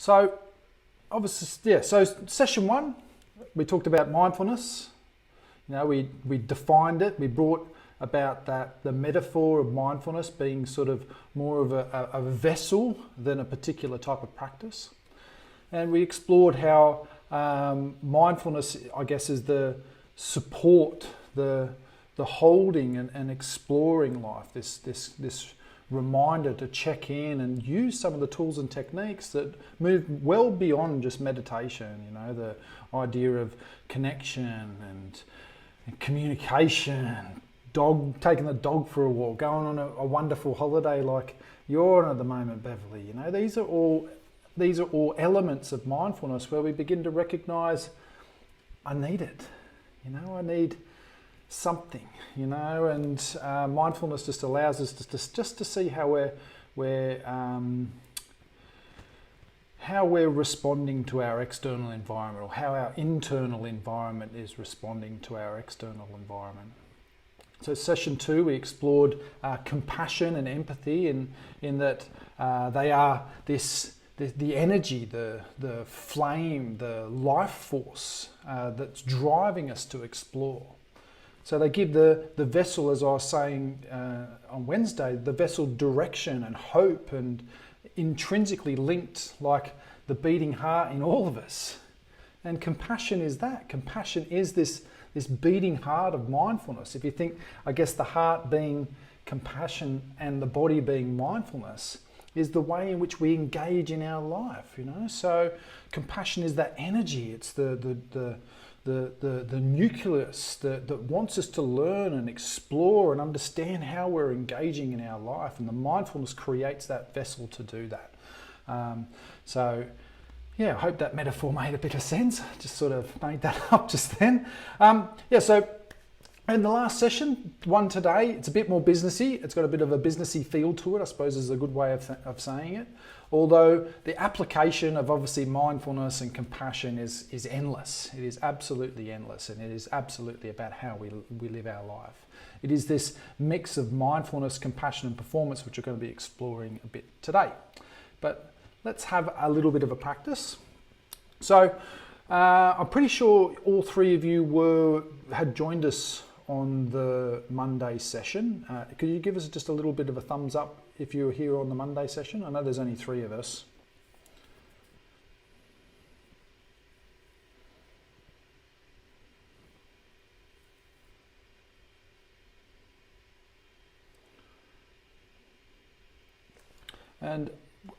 So obviously, yeah, so session one, we talked about mindfulness. You know, we defined it. We brought about that the metaphor of mindfulness being sort of more of a vessel than a particular type of practice. And we explored how mindfulness, I guess, is the support, the holding and exploring life, this reminder to check in and use some of the tools and techniques that move well beyond just meditation. You know, the idea of connection and communication, taking the dog for a walk, going on a wonderful holiday like you're on at the moment, Beverly. You know, these are all elements of mindfulness where we begin to recognize, I need it. You know, I need something. You know, and mindfulness just allows us to see how we're responding to our external environment, or how our internal environment is responding to our external environment. So session two, we explored compassion and empathy in that they are the energy, the flame, the life force that's driving us to explore. So they give the vessel, as I was saying on Wednesday, the vessel direction and hope, and intrinsically linked like the beating heart in all of us. And compassion is that. Compassion is this beating heart of mindfulness. If you think, I guess the heart being compassion and the body being mindfulness is the way in which we engage in our life, you know. So compassion is that energy. It's the nucleus that wants us to learn and explore and understand how we're engaging in our life, and the mindfulness creates that vessel to do that. So yeah, I hope that metaphor made a bit of sense. Just sort of made that up just then. So in the last session, one today, it's a bit more businessy. It's got a bit of a businessy feel to it, I suppose is a good way of saying it. Although the application of obviously mindfulness and compassion is endless. It is absolutely endless, and it is absolutely about how we live our life. It is this mix of mindfulness, compassion and performance which we're going to be exploring a bit today. But let's have a little bit of a practice. So I'm pretty sure all three of you had joined us on the Monday session. Could you give us just a little bit of a thumbs up if you were here on the Monday session? I know there's only three of us. And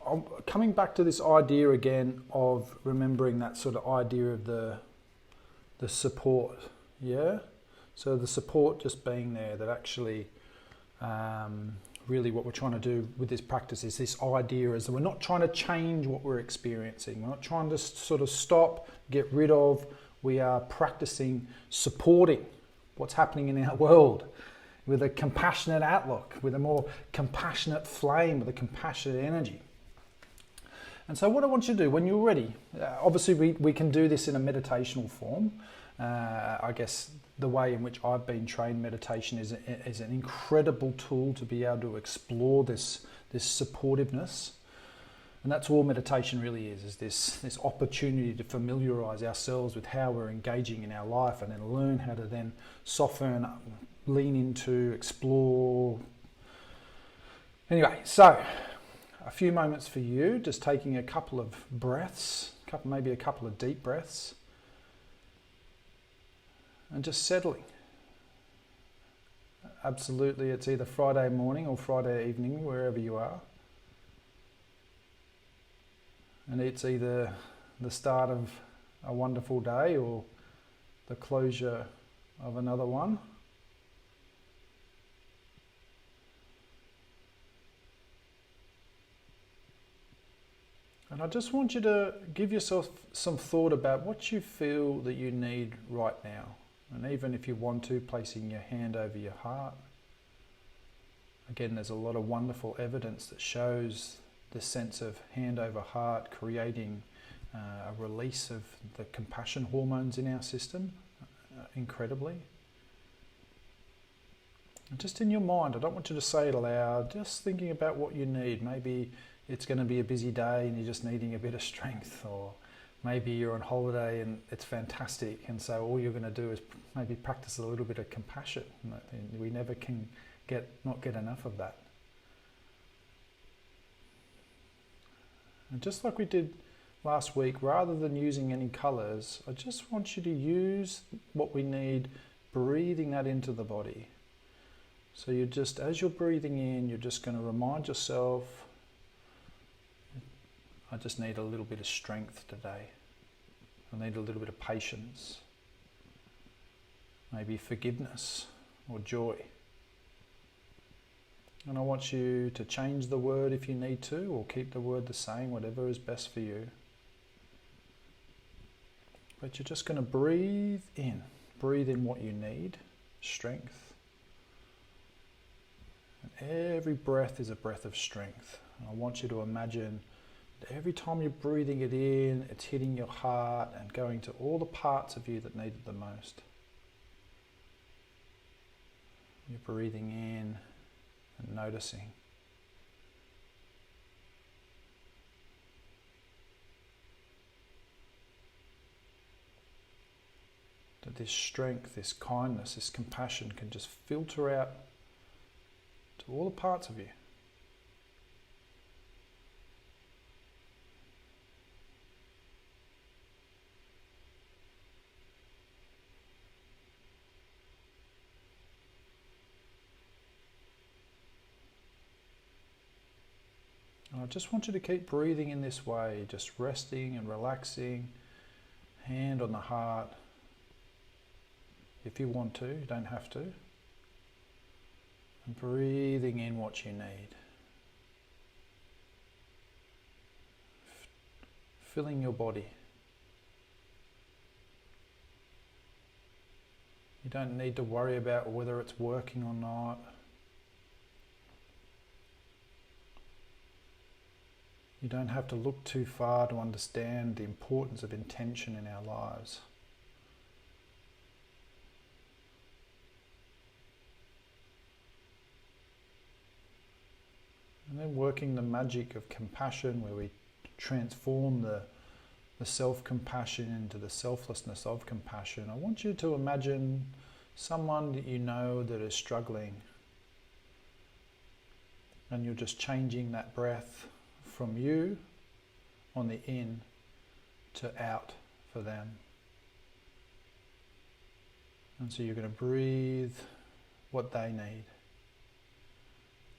I'm coming back to this idea again of remembering that sort of idea of the support, yeah? So the support just being there, that actually really what we're trying to do with this practice is this idea is that we're not trying to change what we're experiencing. We're not trying to sort of stop, get rid of. We are practicing supporting what's happening in our world with a compassionate outlook, with a more compassionate flame, with a compassionate energy. And so what I want you to do when you're ready, obviously we can do this in a meditational form. I guess the way in which I've been trained, meditation is an incredible tool to be able to explore this supportiveness. And that's all meditation really is this opportunity to familiarize ourselves with how we're engaging in our life, and then learn how to then soften, lean into, explore. Anyway, so a few moments for you, just taking a couple of breaths, maybe a couple of deep breaths, and just settling. Absolutely, it's either Friday morning or Friday evening, wherever you are. And it's either the start of a wonderful day or the closure of another one. And I just want you to give yourself some thought about what you feel that you need right now. And even if you want to, placing your hand over your heart. Again, there's a lot of wonderful evidence that shows the sense of hand over heart creating a release of the compassion hormones in our system, incredibly. And just in your mind, I don't want you to say it aloud, just thinking about what you need. Maybe it's going to be a busy day and you're just needing a bit of strength, or maybe you're on holiday and it's fantastic, and so all you're going to do is maybe practice a little bit of compassion. We never can not get enough of that. And just like we did last week, rather than using any colours, I just want you to use what we need, breathing that into the body. So you're just, as you're breathing in, you're just going to remind yourself, I just need a little bit of strength today. I need a little bit of patience. Maybe forgiveness or joy. And I want you to change the word if you need to, or keep the word the same, whatever is best for you. But you're just going to breathe in. Breathe in what you need, strength. And every breath is a breath of strength. And I want you to imagine every time you're breathing it in, it's hitting your heart and going to all the parts of you that need it the most. You're breathing in and noticing. That this strength, this kindness, this compassion can just filter out to all the parts of you. I just want you to keep breathing in this way, just resting and relaxing, hand on the heart. If you want to, you don't have to. And breathing in what you need. Filling your body. You don't need to worry about whether it's working or not. You don't have to look too far to understand the importance of intention in our lives. And then working the magic of compassion, where we transform the self-compassion into the selflessness of compassion. I want you to imagine someone that you know that is struggling, and you're just changing that breath from you on the in to out for them. And so you're going to breathe what they need.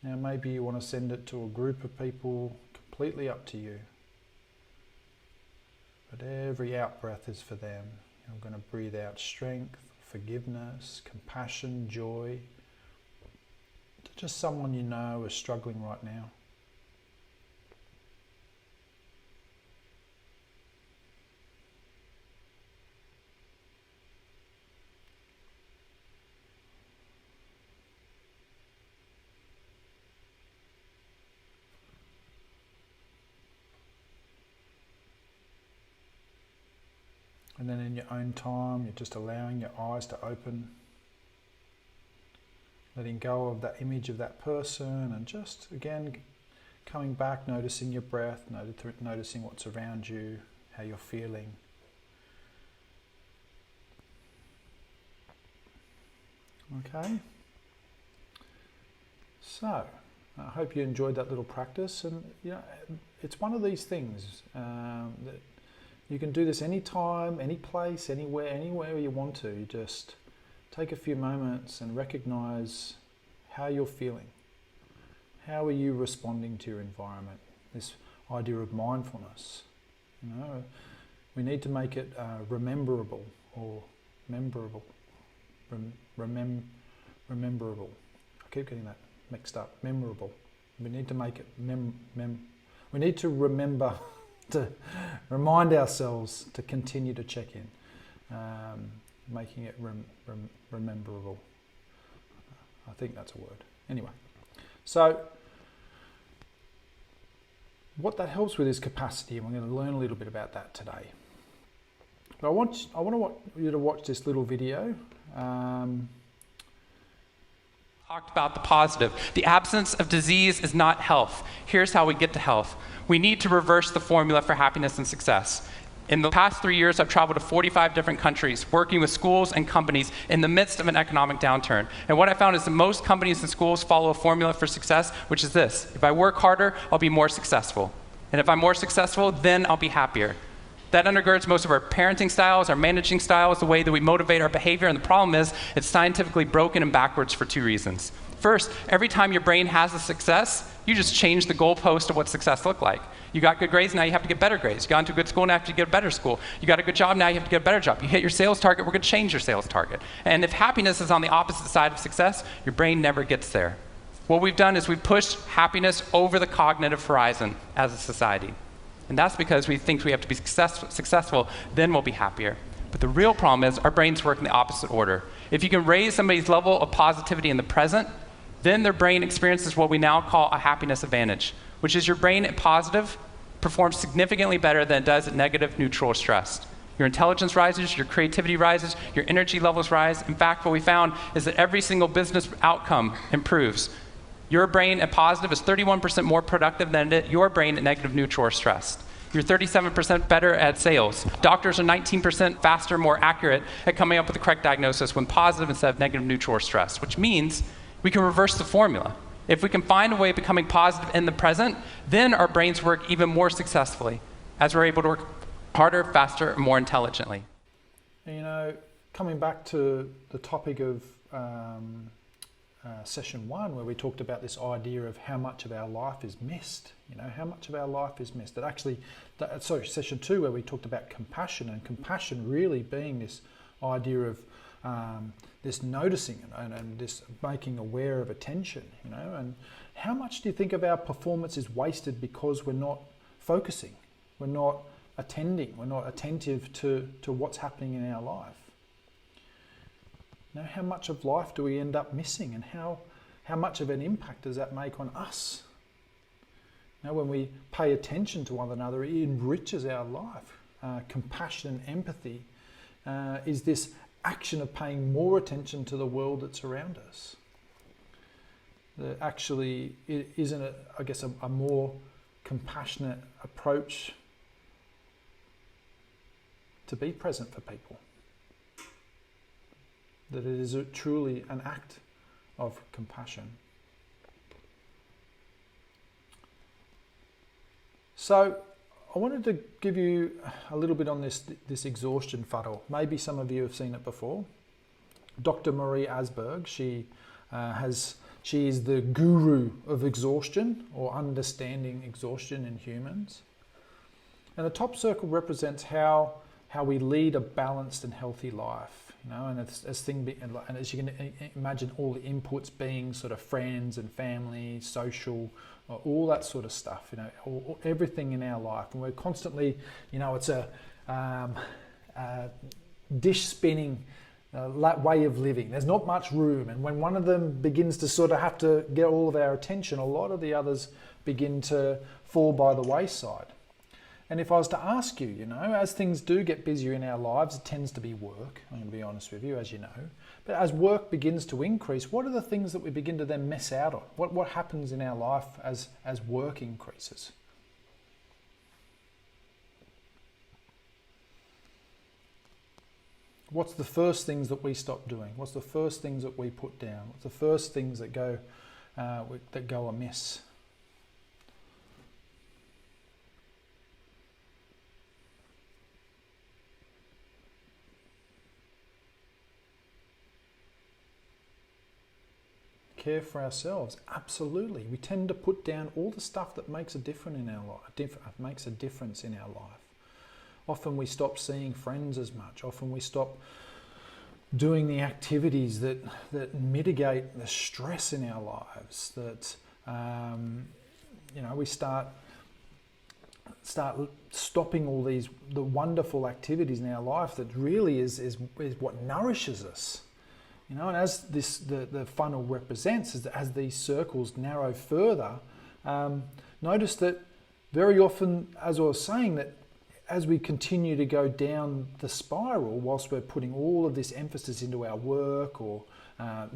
Now maybe you want to send it to a group of people, completely up to you. But every out breath is for them. You're going to breathe out strength, forgiveness, compassion, joy, to just someone you know is struggling right now. And then in your own time, you're just allowing your eyes to open, letting go of that image of that person, and just again coming back, noticing your breath, noticing what's around you, how you're feeling. Okay, so I hope you enjoyed that little practice, and it's one of these things that you can do this anytime, any place, anywhere you want to. You just take a few moments and recognize how you're feeling. How are you responding to your environment? This idea of mindfulness. We need to make it rememberable or memorable. Rememberable. I keep getting that mixed up. Memorable. We need to make it we need to remember to remind ourselves to continue to check in, making it rememberable. I think that's a word. Anyway, so what that helps with is capacity, and we're going to learn a little bit about that today. But I want you to watch this little video. talked about the positive. The absence of disease is not health. Here's how we get to health. We need to reverse the formula for happiness and success. In the past 3 years, I've traveled to 45 different countries, working with schools and companies in the midst of an economic downturn. And what I found is that most companies and schools follow a formula for success, which is this: if I work harder, I'll be more successful. And if I'm more successful, then I'll be happier. That undergirds most of our parenting styles, our managing styles, the way that we motivate our behavior. And the problem is, it's scientifically broken and backwards for 2 reasons. First, every time your brain has a success, you just change the goalpost of what success looked like. You got good grades, now you have to get better grades. You got into a good school, now you have to get a better school. You got a good job, now you have to get a better job. You hit your sales target, we're going to change your sales target. And if happiness is on the opposite side of success, your brain never gets there. What we've done is we've pushed happiness over the cognitive horizon as a society. And that's because we think we have to be successful, then we'll be happier. But the real problem is our brains work in the opposite order. If you can raise somebody's level of positivity in the present, then their brain experiences what we now call a happiness advantage, which is your brain at positive performs significantly better than it does at negative, neutral, or stressed. Your intelligence rises, your creativity rises, your energy levels rise. In fact, what we found is that every single business outcome improves. Your brain at positive is 31% more productive than your brain at negative, neutral, or stressed. You're 37% better at sales. Doctors are 19% faster, more accurate at coming up with the correct diagnosis when positive instead of negative, neutral, or stressed, which means we can reverse the formula. If we can find a way of becoming positive in the present, then our brains work even more successfully as we're able to work harder, faster, and more intelligently. You know, coming back to the topic of session 1, where we talked about this idea of how much of our life is missed, how much of our life is missed. That actually, session 2, where we talked about compassion, and compassion really being this idea of this noticing and this making aware of attention, and how much do you think of our performance is wasted because we're not focusing, we're not attending, we're not attentive to what's happening in our life? How much of life do we end up missing, and how much of an impact does that make on us? When we pay attention to one another, it enriches our life. Compassion and empathy is this action of paying more attention to the world that's around us. That actually it isn't, a more compassionate approach to be present for people. That it is truly an act of compassion. So I wanted to give you a little bit on this exhaustion funnel. Maybe some of you have seen it before. Dr. Marie Asberg, she is the guru of exhaustion, or understanding exhaustion in humans. And the top circle represents how we lead a balanced and healthy life. And as you can imagine, all the inputs being sort of friends and family, social, all that sort of stuff. Everything in our life, and we're constantly, it's a dish spinning way of living. There's not much room, and when one of them begins to sort of have to get all of our attention, a lot of the others begin to fall by the wayside. And if I was to ask you, as things do get busier in our lives, it tends to be work, I'm going to be honest with you, as you know. But as work begins to increase, what are the things that we begin to then miss out on? What happens in our life as work increases? What's the first things that we stop doing? What's the first things that we put down? What's the first things that go amiss? Care for ourselves, absolutely. We tend to put down all the stuff that makes a difference in our life. Often we stop seeing friends as much. Often we stop doing the activities that mitigate the stress in our lives. That we start stopping all the wonderful activities in our life that really is what nourishes us. And as the funnel represents, as these circles narrow further, notice that very often, as I was saying, that as we continue to go down the spiral, whilst we're putting all of this emphasis into our work or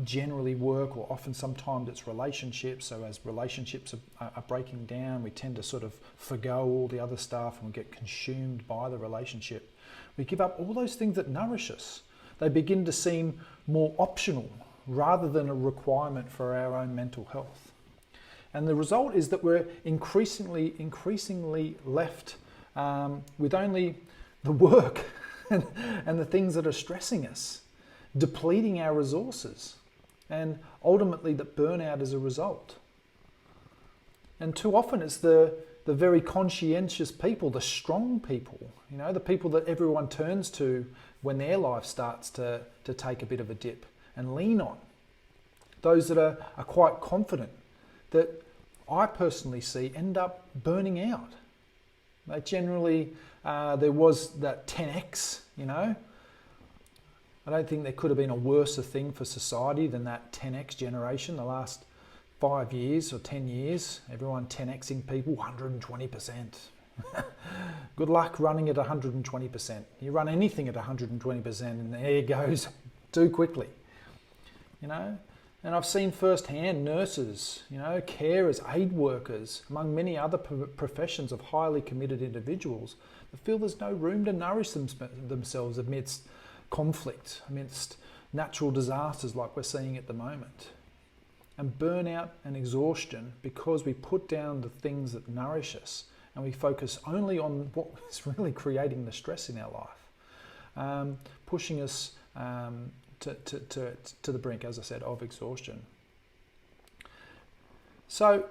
generally work, or often sometimes it's relationships. So as relationships are breaking down, we tend to sort of forgo all the other stuff and we get consumed by the relationship. We give up all those things that nourish us. They begin to seem more optional rather than a requirement for our own mental health. And the result is that we're increasingly left with only the work and the things that are stressing us, depleting our resources, and ultimately that burnout is a result. And too often it's the very conscientious people, the strong people, you know, the people that everyone turns to when their life starts to take a bit of a dip and lean on. Those that are quite confident, that I personally see end up burning out. They generally, there was that 10x, you know. I don't think there could have been a worse thing for society than that 10x generation, the last 5 years or 10 years. Everyone 10xing people, 120%. Good luck running at 120%. You run anything at 120% and there it goes too quickly, you know. And I've seen firsthand nurses, you know, carers, aid workers, among many other professions of highly committed individuals that feel there's no room to nourish themselves amidst conflict, amidst natural disasters like we're seeing at the moment. And burnout and exhaustion, because we put down the things that nourish us and we focus only on what is really creating the stress in our life, pushing us to the brink, as I said, of exhaustion. So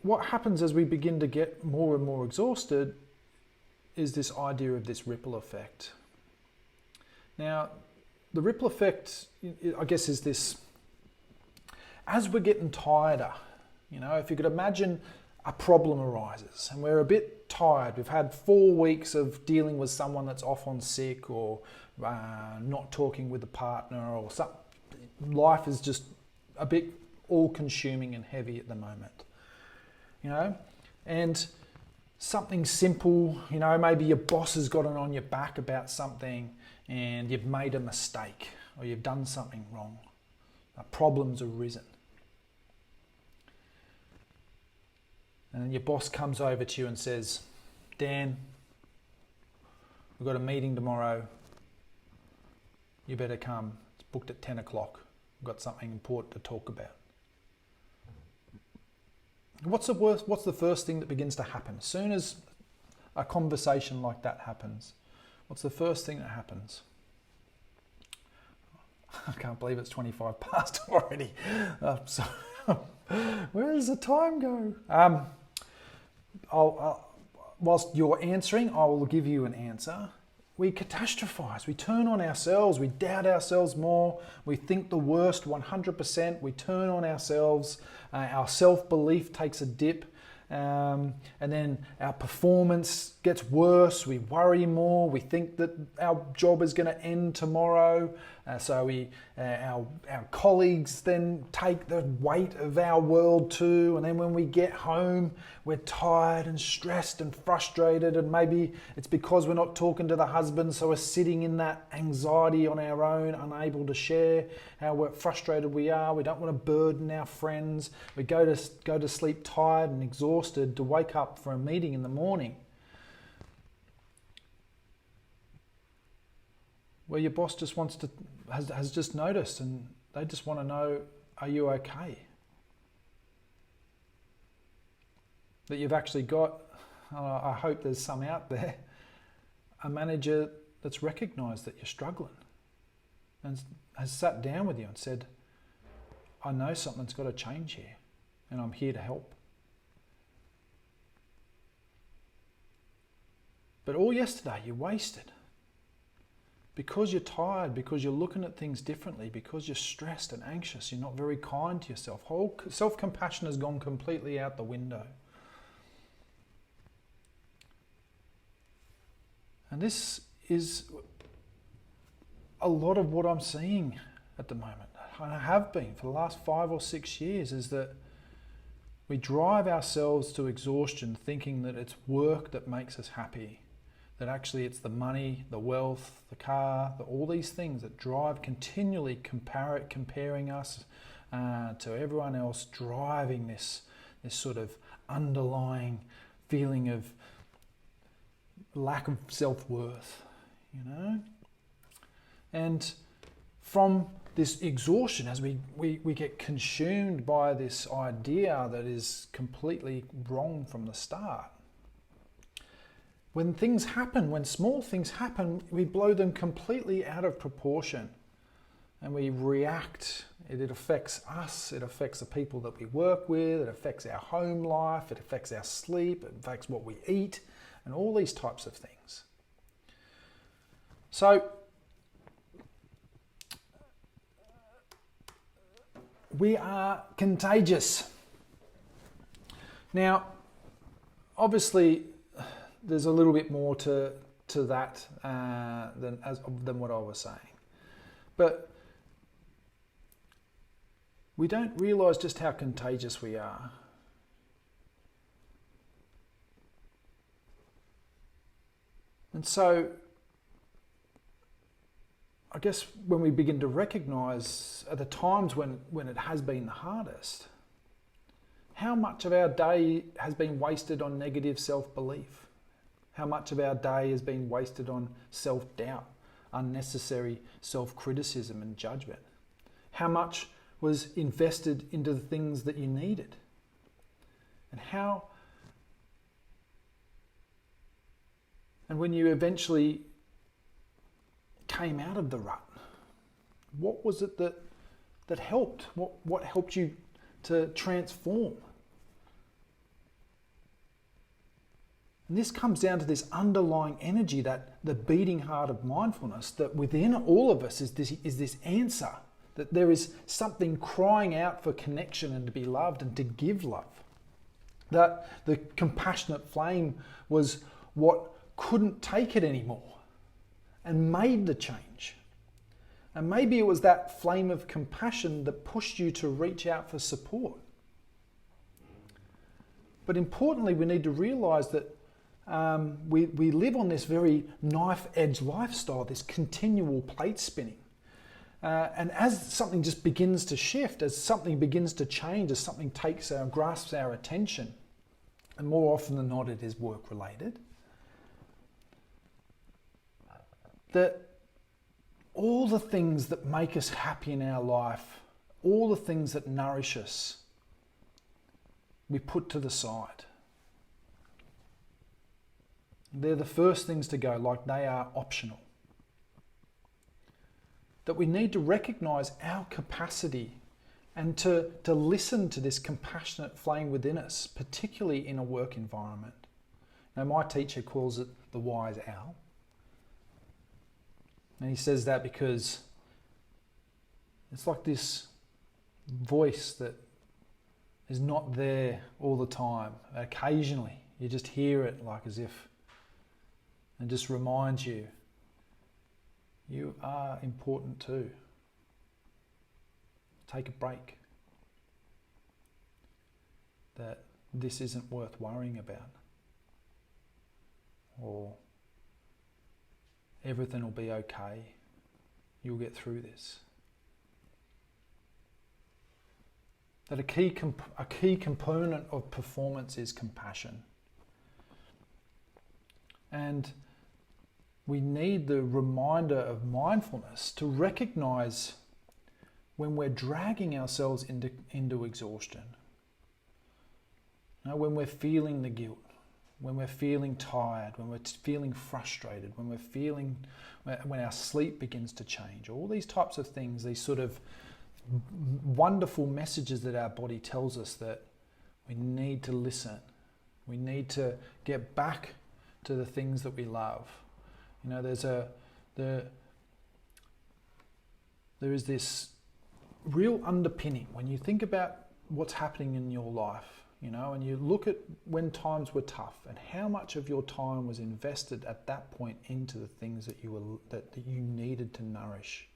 what happens as we begin to get more and more exhausted is this idea of this ripple effect. Now, the ripple effect, I guess, is this: as we're getting tireder, you know, if you could imagine a problem arises and we're a bit tired, we've had 4 weeks of dealing with someone that's off on sick or not talking with a partner, or something. Life is just a bit all-consuming and heavy at the moment, you know, and something simple, you know, maybe your boss has gotten on your back about something and you've made a mistake or you've done something wrong. A problem's arisen. And then your boss comes over to you and says, Dan, we've got a meeting tomorrow. You better come. It's booked at 10 o'clock. We've got something important to talk about. What's the first thing that begins to happen? As soon as a conversation like that happens, what's the first thing that happens? I can't believe it's 25 past already. So where does the time go? Whilst you're answering, I will give you an answer. We catastrophize. We turn on ourselves. We doubt ourselves more. We think the worst 100%. We turn on ourselves. Our self-belief takes a dip. And then our performance gets worse. We worry more. We think that our job is going to end tomorrow. So our colleagues then take the weight of our world too. And then when we get home, we're tired and stressed and frustrated. And maybe it's because we're not talking to the husband, so we're sitting in that anxiety on our own, unable to share how frustrated we are. We don't want to burden our friends. We go to sleep tired and exhausted to wake up for a meeting in the morning, where your boss just has just noticed and they just want to know, are you okay? That you've actually got, I hope there's some out there, a manager that's recognised that you're struggling and has sat down with you and said, I know something's got to change here and I'm here to help. But all yesterday you wasted. Because you're tired, because you're looking at things differently, because you're stressed and anxious, you're not very kind to yourself. Whole self-compassion has gone completely out the window. And this is a lot of what I'm seeing at the moment, and I have been for the last 5 or 6 years, is that we drive ourselves to exhaustion thinking that it's work that makes us happy, that actually it's the money, the wealth, the car, all these things that drive continually comparing us to everyone else, driving this sort of underlying feeling of lack of self-worth, And from this exhaustion, as we get consumed by this idea that is completely wrong from the start, when things happen, when small things happen, we blow them completely out of proportion and we react. It affects us, it affects the people that we work with, it affects our home life, it affects our sleep, it affects what we eat, and all these types of things. So, we are contagious. Now, obviously, there's a little bit more to that than what I was saying. But we don't realise just how contagious we are. And so, I guess when we begin to recognise at the times when it has been the hardest, how much of our day has been wasted on negative self-belief? How much of our day has been wasted on self-doubt, unnecessary self-criticism and judgment? How much was invested into the things that you needed? And when you eventually came out of the rut, what was it that helped? What helped you to transform? And this comes down to this underlying energy, that the beating heart of mindfulness, that within all of us is this answer, that there is something crying out for connection and to be loved and to give love. That the compassionate flame was what couldn't take it anymore and made the change. And maybe it was that flame of compassion that pushed you to reach out for support. But importantly, we need to realise that we live on this very knife-edge lifestyle, this continual plate spinning. And as something just begins to shift, as something begins to change, as something grasps our attention, and more often than not it is work-related, that all the things that make us happy in our life, all the things that nourish us, we put to the side. They're the first things to go, like they are optional. That we need to recognise our capacity and to listen to this compassionate flame within us, particularly in a work environment. Now, my teacher calls it the wise owl. And he says that because it's like this voice that is not there all the time. Occasionally, you just hear it like as if, and just reminds you, you are important too. Take a break. That this isn't worth worrying about. Or everything will be okay. You'll get through this. That a key component of performance is compassion. And we need the reminder of mindfulness to recognise when we're dragging ourselves into exhaustion. Now, when we're feeling the guilt, when we're feeling tired, when we're feeling frustrated, when our sleep begins to change, all these types of things, these sort of wonderful messages that our body tells us that we need to listen. We need to get back to the things that we love. You know, there is this real underpinning when you think about what's happening in your life, you know, and you look at when times were tough and how much of your time was invested at that point into the things that you needed to nourish.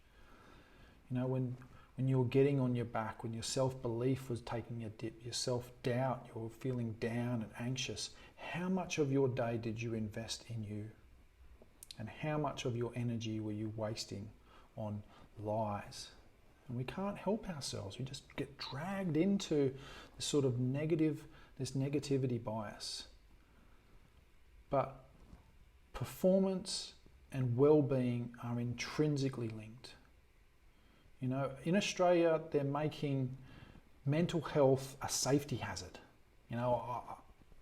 You know, when you were getting on your back, when your self-belief was taking a dip, your self-doubt, you were feeling down and anxious, how much of your day did you invest in you? And how much of your energy were you wasting on lies? And we can't help ourselves. We just get dragged into this sort of this negativity bias. But performance and well-being are intrinsically linked. You know, in Australia, they're making mental health a safety hazard. You know,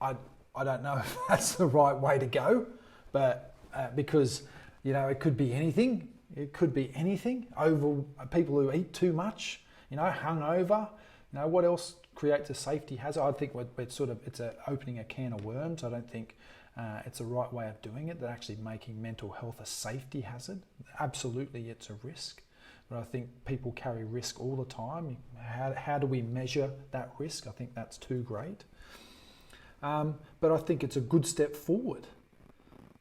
I don't know if that's the right way to go, but because, you know, it could be anything. It could be anything. Over people who eat too much, you know, hungover. You know, what else creates a safety hazard? I think it's opening a can of worms. I don't think it's the right way of doing it. They're actually making mental health a safety hazard. Absolutely, it's a risk. But I think people carry risk all the time. How do we measure that risk? I think that's too great. But I think it's a good step forward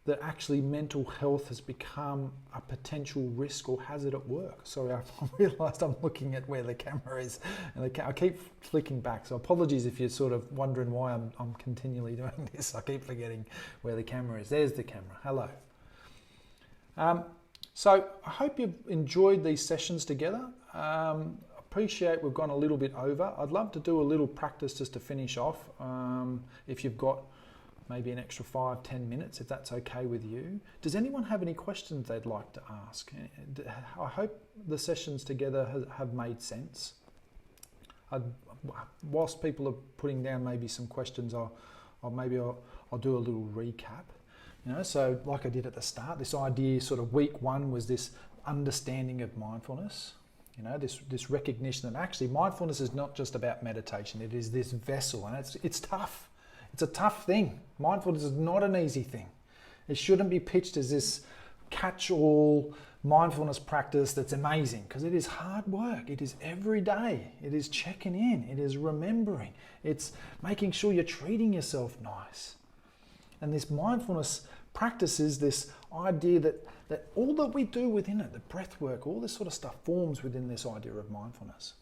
that actually mental health has become a potential risk or hazard at work. Sorry, I realised I'm looking at where the camera is, and I keep flicking back. So apologies if you're sort of wondering why I'm continually doing this. I keep forgetting where the camera is. There's the camera. Hello. So I hope you've enjoyed these sessions together. Appreciate we've gone a little bit over. I'd love to do a little practice just to finish off. If you've got maybe an extra 5-10 minutes, if that's okay with you. Does anyone have any questions they'd like to ask? I hope the sessions together have made sense. Whilst people are putting down maybe some questions, I'll do a little recap. You know, so like I did at the start, this idea, sort of week one, was this understanding of mindfulness. You know, this recognition that actually mindfulness is not just about meditation. It is this vessel, and it's tough. It's a tough thing. Mindfulness is not an easy thing. It shouldn't be pitched as this catch-all mindfulness practice that's amazing, because it is hard work. It is every day. It is checking in. It is remembering. It's making sure you're treating yourself nice. And this mindfulness practice is this idea that all that we do within it, the breath work, all this sort of stuff forms within this idea of mindfulness.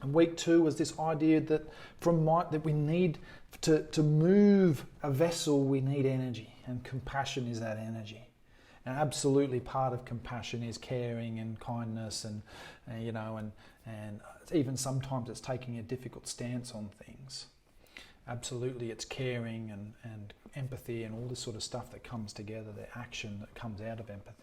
And week two was this idea that that we need to move a vessel, we need energy, and compassion is that energy. And absolutely part of compassion is caring and kindness, and you know, and even sometimes it's taking a difficult stance on things. Absolutely, it's caring and empathy and all this sort of stuff that comes together, the action that comes out of empathy.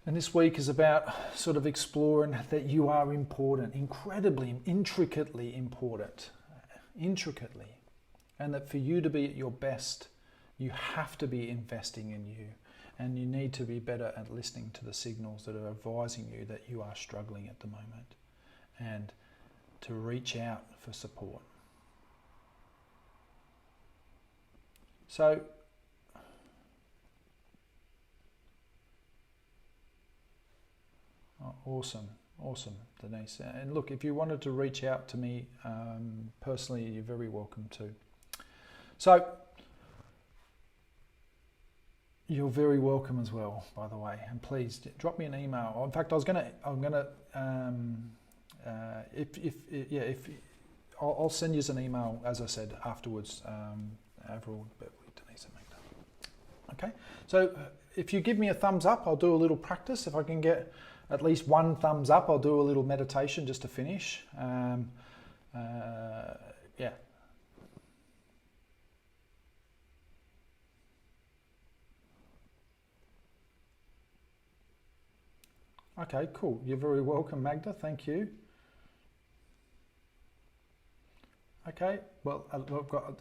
And this week is about sort of exploring that you are important, incredibly, intricately important, and that for you to be at your best, you have to be investing in you, and you need to be better at listening to the signals that are advising you that you are struggling at the moment, and to reach out for support. So, awesome, Denise. And look, if you wanted to reach out to me personally, you're very welcome to. So, you're very welcome as well, by the way. And please drop me an email. In fact, I'll send you an email, as I said, afterwards. Avril, Denise and Magda. Okay, so if you give me a thumbs up, I'll do a little practice. If I can get at least one thumbs up, I'll do a little meditation just to finish. Yeah. Okay, cool. You're very welcome, Magda. Thank you. Okay, well,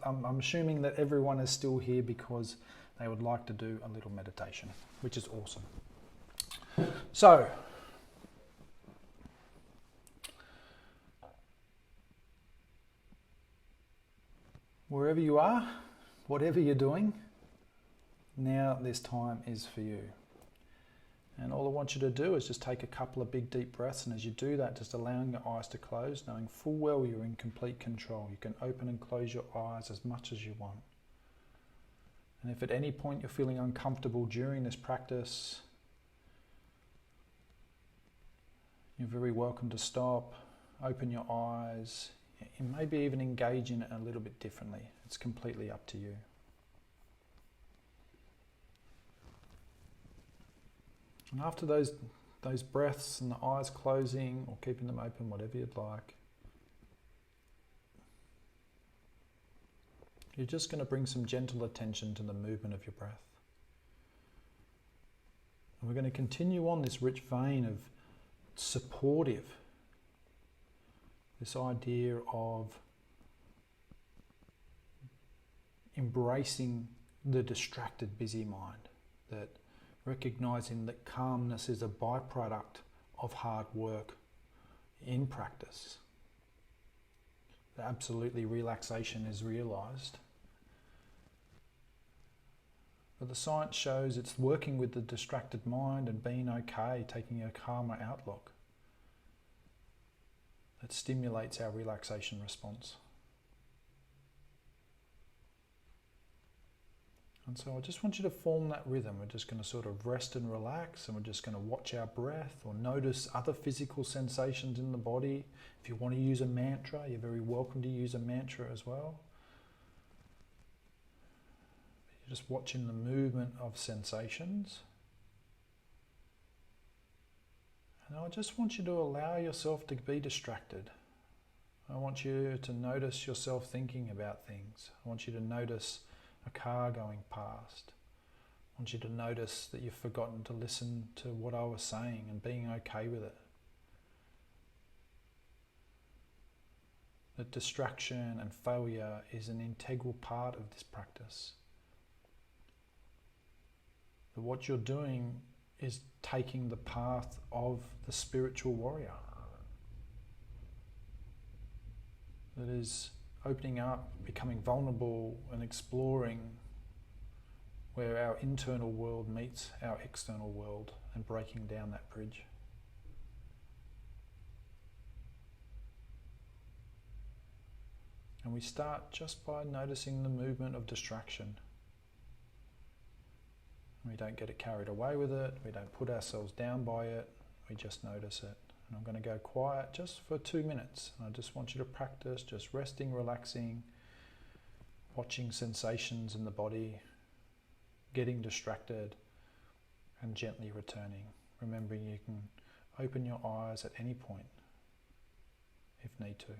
I'm assuming that everyone is still here because they would like to do a little meditation, which is awesome. So, wherever you are, whatever you're doing, now this time is for you. And all I want you to do is just take a couple of big deep breaths, and as you do that, just allowing your eyes to close, knowing full well you're in complete control. You can open and close your eyes as much as you want. And if at any point you're feeling uncomfortable during this practice, you're very welcome to stop, open your eyes, and maybe even engage in it a little bit differently. It's completely up to you. And after those breaths and the eyes closing or keeping them open, whatever you'd like, you're just going to bring some gentle attention to the movement of your breath. And we're going to continue on this rich vein of supportive, this idea of embracing the distracted, busy mind, that recognizing that calmness is a byproduct of hard work in practice. That absolutely relaxation is realized. But the science shows it's working with the distracted mind and being okay, taking a calmer outlook, that stimulates our relaxation response. And so I just want you to form that rhythm. We're just going to sort of rest and relax, and we're just going to watch our breath or notice other physical sensations in the body. If you want to use a mantra, you're very welcome to use a mantra as well. You're just watching the movement of sensations. And I just want you to allow yourself to be distracted. I want you to notice yourself thinking about things. I want you to notice a car going past. I want you to notice that you've forgotten to listen to what I was saying and being okay with it. That distraction and failure is an integral part of this practice. That what you're doing is taking the path of the spiritual warrior. That is opening up, becoming vulnerable and exploring where our internal world meets our external world and breaking down that bridge. And we start just by noticing the movement of distraction. We don't get carried away with it, we don't put ourselves down by it, we just notice it. And I'm going to go quiet just for 2 minutes. I just want you to practice just resting, relaxing, watching sensations in the body, getting distracted, and gently returning. Remembering you can open your eyes at any point if need to.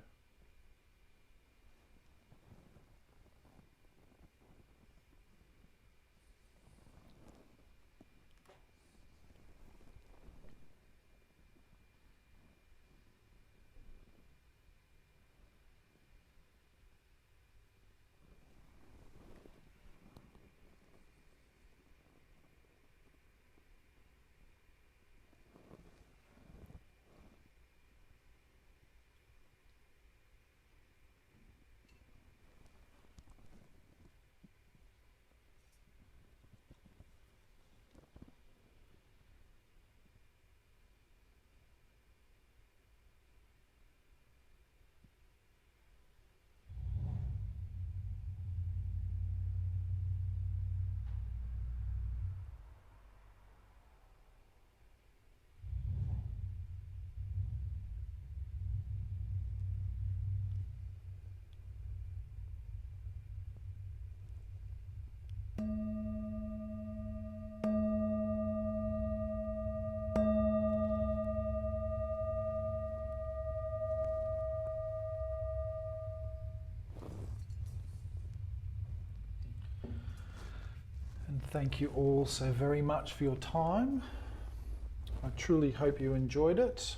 Thank you all so very much for your time. I truly hope you enjoyed it.